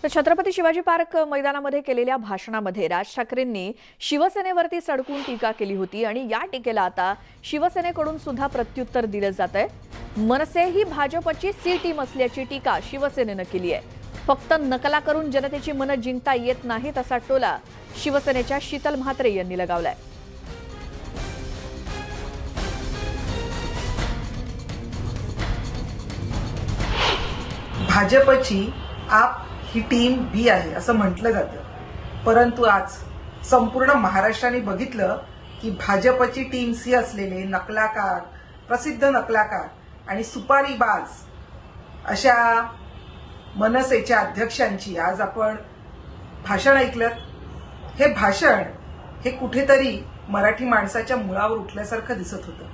तर छत्रपती शिवाजी पार्क मैदानामध्ये केलेल्या भाषणामध्ये राज ठाकरेंनी शिवसेनेवरती सडकून टीका केली होती आणि या टीकेला आता शिवसेनेकडून सुद्धा प्रत्युत्तर दिलं जातंय। मनसे ही भाजपची सी टीम असल्याची टीका शिवसेनेनं केली आहे। फक्त नकला करून जनतेची मनं जिंकता येत नाहीत असा टोला शिवसेनेच्या शीतल म्हात्रे यांनी लगावलाय। भाजपची आप ही टीम बी आहे असं म्हटलं जातं, परंतु आज संपूर्ण महाराष्ट्राने बघितलं की भाजपची टीम सी असलेले नकलाकार, प्रसिद्ध नकलाकार आणि सुपारीबाज अशा मनसेच्या अध्यक्षांची आज आपण भाषण ऐकलं। हे भाषण हे कुठेतरी मराठी माणसाच्या मुळावर उठल्यासारखं दिसत होतं।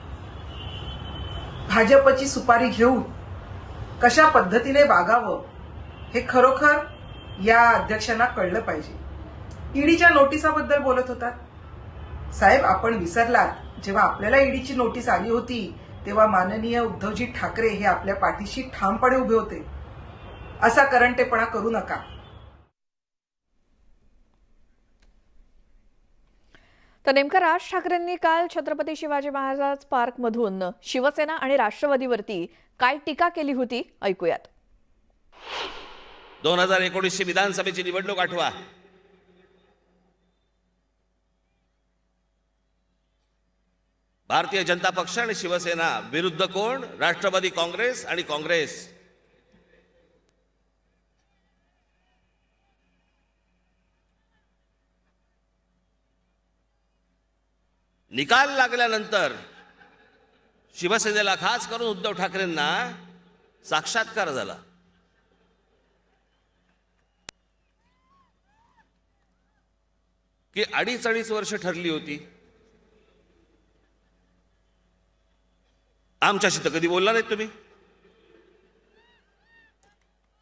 भाजपची सुपारी घेऊन कशा पद्धतीने वागावं हे खरोखर या अध्यक्षांना कळलं पाहिजे। ईडीच्या नोटिसाबद्दल बोलत होतात। साहेब, आपण विसरलात, जेव्हा आपल्याला ईडीची नोटीस आली होती तेव्हा माननीय उद्धवजी ठाकरे हे आपल्या पाठीशी ठामपणे उभे होते। असा करंटेपणा करू नका। तर नेमकं राज ठाकरेंनी काल छत्रपती शिवाजी महाराज पार्कमधून शिवसेना आणि राष्ट्रवादीवरती काय टीका केली होती, ऐकूयात। 2019ची विधानसभेची निवडणूक आठवा। भारतीय जनता पक्ष आणि शिवसेना विरुद्ध कोण? राष्ट्रवादी काँग्रेस आणि काँग्रेस। निकाल लागल्यानंतर शिवसेनेला खास करून उद्धव ठाकरेंना साक्षात्कार झाला। की अडीच वर्ष ठरली होती। आमच्याशी तर कधी बोलला नाही तुम्ही।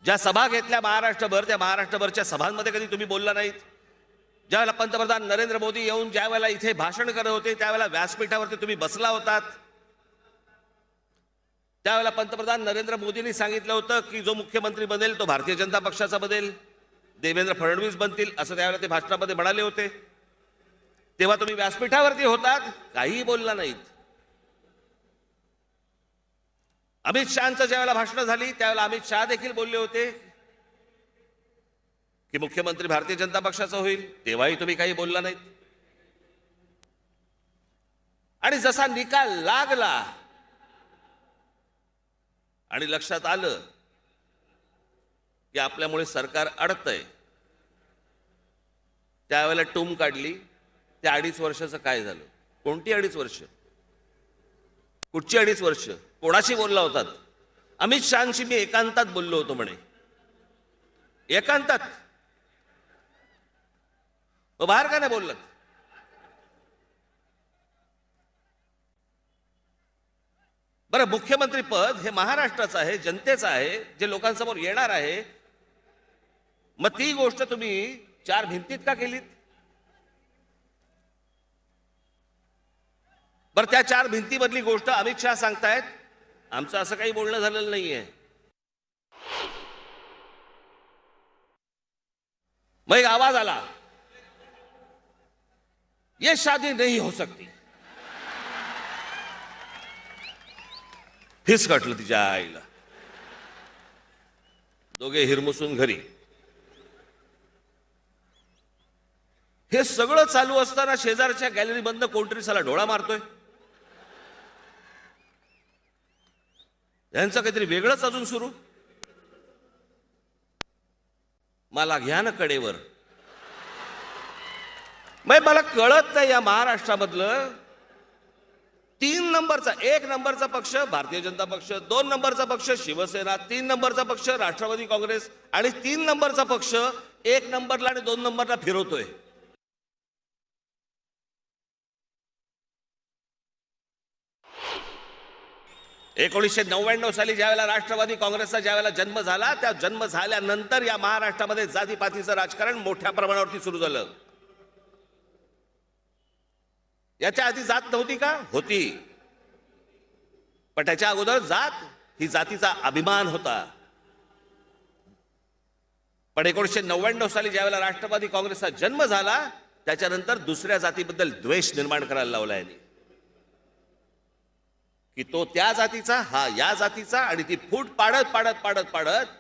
ज्या सभा घेतल्या महाराष्ट्रभर, त्या महाराष्ट्रभरच्या सभांमध्ये कधी तुम्ही बोलला नाहीत। ज्यावेळेला पंतप्रधान नरेंद्र मोदी येऊन ज्यावेळेला इथे भाषण करत होते त्यावेळेला व्यासपीठावरती तुम्ही बसला होतात। त्यावेळेला पंतप्रधान नरेंद्र मोदींनी सांगितलं होतं की जो मुख्यमंत्री बनेल तो भारतीय जनता पक्षाचा बनेल, देवेंद्र फडणवीस बनतील असं त्यावेळेला ते भाषणामध्ये म्हणाले होते। तेव्हा तुम्ही व्यासपीठावरती होतात, काहीही बोलला नाहीत। अमित शहांचं ज्यावेळेला भाषण झाली त्यावेळेला अमित शहा देखील बोलले होते की मुख्यमंत्री भारतीय जनता पक्षाचा होईल, तेव्हाही तुम्ही काही बोलला नाहीत। आणि जसा निकाल लागला आणि लक्षात आलं की आपल्यामुळे सरकार अडतंय, त्यावेळेला टूम काढली। त्या 2.5 वर्षाचं काय झालं? कोणती 2.5 वर्ष? कुठची 2.5 वर्ष? कोणाशी बोलला होतात? अमित शहांशी मी एकांतात बोललो होतो म्हणे। एकांतात? बाहेर का नाही बोललात? बरं, मुख्यमंत्री पद हे महाराष्ट्राचं आहे, जनतेचं आहे, जे लोकांसमोर येणार आहे। मग ती गोष्ट तुम्ही 4 भिंतीत का केलीत? बरं, त्या 4 भिंतीमधली गोष्ट अमित शहा सांगतायत, आमचं असं काही बोलणं झालेलं नाहीये। मग एक आवाज आला, ये शादी नहीं हो सकती। फिसकटलं तिच्या आईला। दोघे हिरमुसून घरी। हे सगळं चालू असताना शेजारच्या गॅलरी बंद कोणतरी साला डोळा मारतोय। यांचं काहीतरी वेगळंच अजून सुरू। मला घ्या ना कडेवर। मला कळत नाही या महाराष्ट्रामधलं 3 नंबरचा, 1 नंबरचा पक्ष भारतीय जनता पक्ष, 2 नंबरचा पक्ष शिवसेना, 3 नंबरचा पक्ष राष्ट्रवादी काँग्रेस आणि 3 नंबरचा पक्ष 1 नंबरला आणि 2 नंबरला फिरवतोय। (1999) साली ज्यावेळेला राष्ट्रवादी काँग्रेसचा ज्यावेळेला जन्म झाला, त्या जन्म झाल्यानंतर या महाराष्ट्रामध्ये जातीपातीचं राजकारण मोठ्या प्रमाणावरती सुरू झालं। याच्या आधी जात नव्हती का? होती, पण त्याच्या अगोदर जात ही जातीचा अभिमान होता। पण 1999 साली ज्यावेळेला राष्ट्रवादी काँग्रेसचा जन्म झाला त्याच्यानंतर दुसऱ्या जातीबद्दल द्वेष निर्माण करायला लावला यांनी, की तो त्या जातीचा, हा या जातीचा, आणि ती फूट पाडत पाडत पाडत पाडत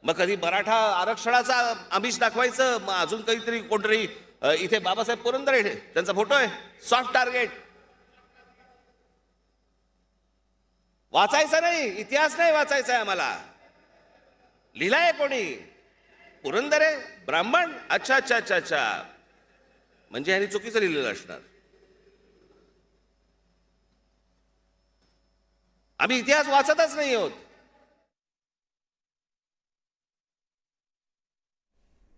मग कधी मराठा आरक्षणाचा आमिष दाखवायचं, मग अजून काहीतरी कोणतरी इथे बाबासाहेब पुरंदरे त्यांचा फोटो आहे, सॉफ्ट टार्गेट. वाचायचा नाही, इतिहास नाही वाचायचा आहे आम्हाला. लिहिलाय कोणी? पुरंदरे ब्राह्मण, अच्छा अच्छा अच्छा अच्छा, म्हणजे ह्यांनी चुकीचं लिहिलेलं असणार. आम्ही इतिहास वाचतच नाही आहोत.